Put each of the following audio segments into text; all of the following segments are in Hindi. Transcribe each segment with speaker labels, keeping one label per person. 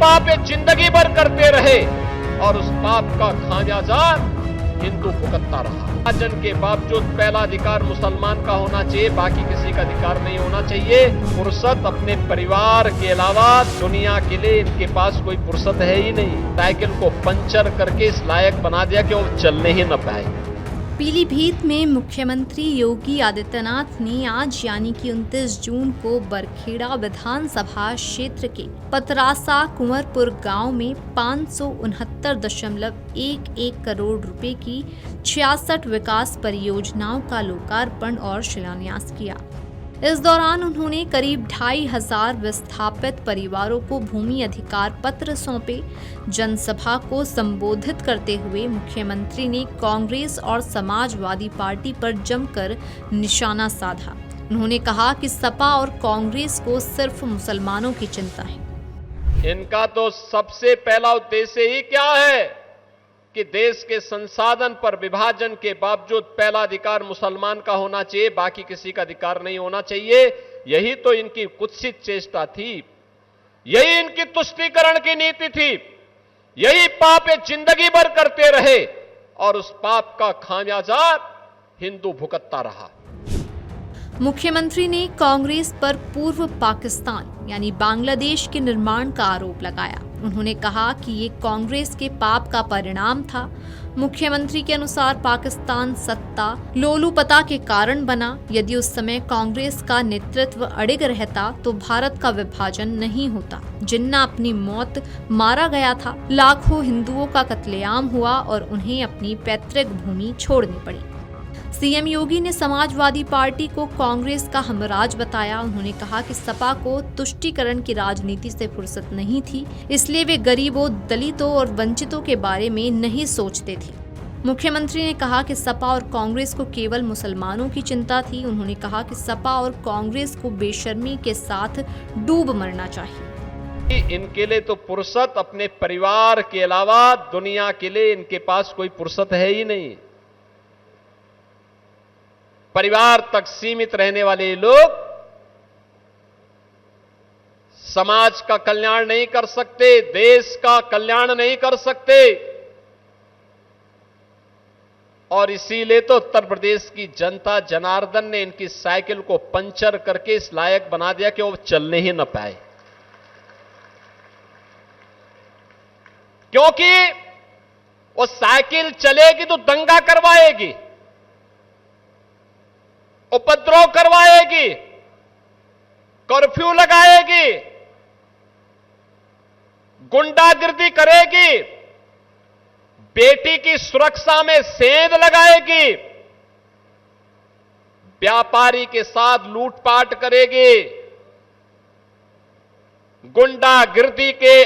Speaker 1: पाप ये जिंदगी भर करते रहे और उस पाप का खामियाजा हिंदू भुगतता रहा। विभाजन के बावजूद पहला अधिकार मुसलमान का होना चाहिए, बाकी किसी का अधिकार नहीं होना चाहिए। फुर्सत अपने परिवार के अलावा दुनिया के लिए इनके पास कोई फुर्सत है ही नहीं। साइकिल को पंचर करके इस लायक बना दिया कि वो चलने ही न पाए।
Speaker 2: पीलीभीत में मुख्यमंत्री योगी आदित्यनाथ ने आज यानी कि 29 जून को बरखेड़ा विधानसभा क्षेत्र के पतरासा कुंवरपुर गांव में 569.11 करोड़ रुपए की 66 विकास परियोजनाओं का लोकार्पण और शिलान्यास किया। इस दौरान उन्होंने करीब 2500 विस्थापित परिवारों को भूमि अधिकार पत्र सौंपे। जनसभा को संबोधित करते हुए मुख्यमंत्री ने कांग्रेस और समाजवादी पार्टी पर जमकर निशाना साधा। उन्होंने कहा कि सपा और कांग्रेस को सिर्फ मुसलमानों की चिंता है।
Speaker 1: इनका तो सबसे पहला उद्देश्य ही क्या है कि देश के संसाधन पर विभाजन के बावजूद पहला अधिकार मुसलमान का होना चाहिए, बाकी किसी का अधिकार नहीं होना चाहिए। यही तो इनकी कुत्सित चेष्टा थी, यही इनकी तुष्टीकरण की नीति थी। यही पाप ये जिंदगी भर करते रहे और उस पाप का खामियाजा हिंदू भुगतता रहा।
Speaker 2: मुख्यमंत्री ने कांग्रेस पर पूर्व पाकिस्तान यानी बांग्लादेश के निर्माण का आरोप लगाया। उन्होंने कहा कि ये कांग्रेस के पाप का परिणाम था। मुख्यमंत्री के अनुसार पाकिस्तान सत्ता लोलुपता के कारण बना। यदि उस समय कांग्रेस का नेतृत्व अडिग रहता तो भारत का विभाजन नहीं होता। जिन्ना अपनी मौत मारा गया था, लाखों हिंदुओं का कत्लेआम हुआ और उन्हें अपनी पैतृक भूमि छोड़नी पड़ी। सीएम योगी ने समाजवादी पार्टी को कांग्रेस का हमराज बताया। उन्होंने कहा कि सपा को तुष्टीकरण की राजनीति से फुर्सत नहीं थी, इसलिए वे गरीबों, दलितों और वंचितों के बारे में नहीं सोचते थे। मुख्यमंत्री ने कहा कि सपा और कांग्रेस को केवल मुसलमानों की चिंता थी। उन्होंने कहा कि सपा और कांग्रेस को बेशर्मी के साथ डूब मरना चाहिए।
Speaker 1: इनके लिए तो फुर्सत अपने परिवार के अलावा दुनिया के लिए इनके पास कोई फुर्सत है ही नहीं। परिवार तक सीमित रहने वाले लोग समाज का कल्याण नहीं कर सकते, देश का कल्याण नहीं कर सकते। और इसीलिए तो उत्तर प्रदेश की जनता जनार्दन ने इनकी साइकिल को पंचर करके इस लायक बना दिया कि वो चलने ही न पाए। क्योंकि वो साइकिल चलेगी तो दंगा करवाएगी, उपद्रव करवाएगी, कर्फ्यू लगाएगी, गुंडागिर्दी करेगी, बेटी की सुरक्षा में सेंध लगाएगी, व्यापारी के साथ लूटपाट करेगी, गुंडागिर्दी के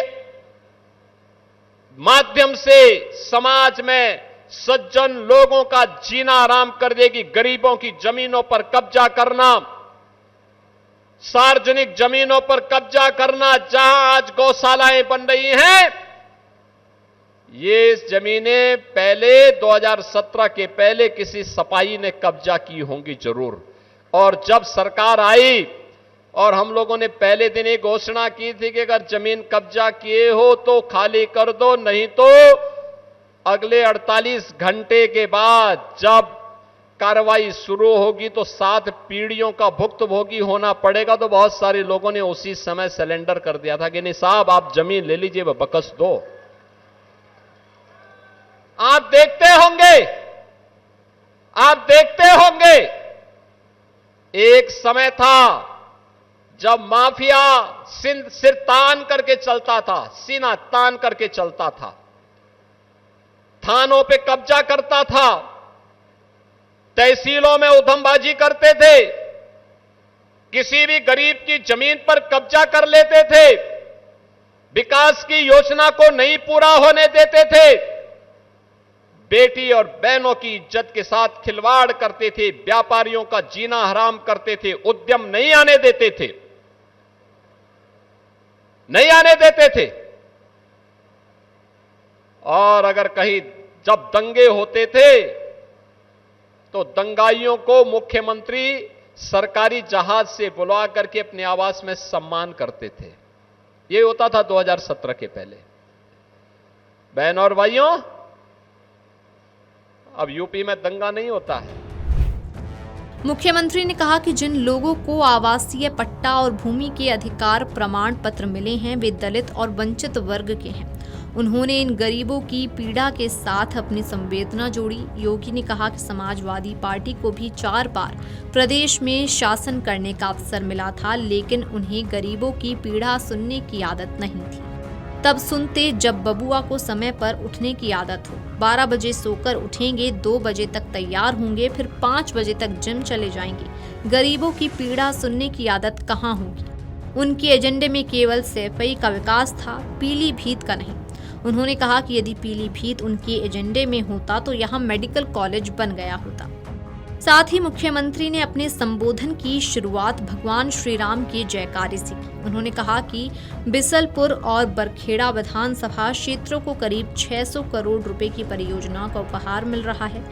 Speaker 1: माध्यम से समाज में सज्जन लोगों का जीना आराम कर देगी। गरीबों की जमीनों पर कब्जा करना, सार्वजनिक जमीनों पर कब्जा करना, जहां आज गौशालाएं बन रही हैं, ये जमीनें पहले 2017 के पहले किसी सपाई ने कब्जा की होंगी जरूर। और जब सरकार आई और हम लोगों ने पहले दिन एक घोषणा की थी कि अगर जमीन कब्जा किए हो तो खाली कर दो, नहीं तो अगले 48 घंटे के बाद जब कार्रवाई शुरू होगी तो 7 पीढ़ियों का भुक्तभोगी होना पड़ेगा। तो बहुत सारे लोगों ने उसी समय सरेंडर कर दिया था कि नहीं साहब, आप जमीन ले लीजिए, वह बकस दो। आप देखते होंगे एक समय था जब माफिया सिर तान करके चलता था, सीना तान करके चलता था, थानों पे कब्जा करता था, तहसीलों में उधमबाजी करते थे, किसी भी गरीब की जमीन पर कब्जा कर लेते थे, विकास की योजना को नहीं पूरा होने देते थे, बेटी और बहनों की इज्जत के साथ खिलवाड़ करते थे, व्यापारियों का जीना हराम करते थे, उद्यम नहीं आने देते थे, नहीं आने देते थे। और अगर कहीं जब दंगे होते थे तो दंगाइयों को मुख्यमंत्री सरकारी जहाज से बुला करके अपने आवास में सम्मान करते थे। ये होता था 2017 के पहले। बहन और भाइयों, अब यूपी में दंगा नहीं होता है।
Speaker 2: मुख्यमंत्री ने कहा कि जिन लोगों को आवासीय पट्टा और भूमि के अधिकार प्रमाण पत्र मिले हैं वे दलित और वंचित वर्ग के हैं। उन्होंने इन गरीबों की पीड़ा के साथ अपनी संवेदना जोड़ी। योगी ने कहा कि समाजवादी पार्टी को भी 4 बार प्रदेश में शासन करने का अवसर मिला था, लेकिन उन्हें गरीबों की पीड़ा सुनने की आदत नहीं थी। तब सुनते जब बबुआ को समय पर उठने की आदत हो। 12 बजे सोकर उठेंगे, 2 बजे तक तैयार होंगे, फिर 5 बजे तक जिम चले जाएंगे। गरीबों की पीड़ा सुनने की आदत कहाँ होगी? उनके एजेंडे में केवल सैफई का विकास था, पीलीभीत का नहीं। उन्होंने कहा कि यदि पीलीभीत उनके एजेंडे में होता तो यहाँ मेडिकल कॉलेज बन गया होता। साथ ही मुख्यमंत्री ने अपने संबोधन की शुरुआत भगवान श्री राम के जयकारे से की। उन्होंने कहा कि बिसलपुर और बरखेड़ा विधानसभा क्षेत्रों को करीब 600 करोड़ रुपए की परियोजना का उपहार मिल रहा है।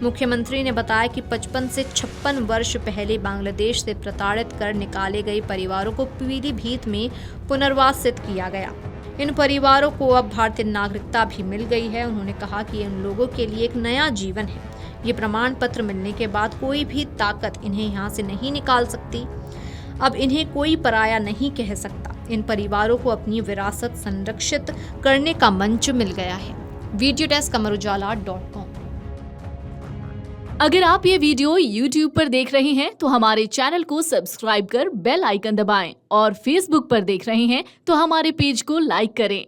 Speaker 2: मुख्यमंत्री ने बताया कि 55 से 56 वर्ष पहले बांग्लादेश से प्रताड़ित कर निकाले गए परिवारों को पीलीभीत में पुनर्वासित किया गया। इन परिवारों को अब भारतीय नागरिकता भी मिल गई है। उन्होंने कहा कि इन लोगों के लिए एक नया जीवन है। ये प्रमाण पत्र मिलने के बाद कोई भी ताकत इन्हें यहाँ से नहीं निकाल सकती। अब इन्हें कोई पराया नहीं कह सकता। इन परिवारों को अपनी विरासत संरक्षित करने का मंच मिल गया है। Video desk amarujala.com।
Speaker 3: अगर आप ये वीडियो YouTube पर देख रहे हैं तो हमारे चैनल को सब्सक्राइब कर बेल आइकन दबाएं और Facebook पर देख रहे हैं तो हमारे पेज को लाइक करें।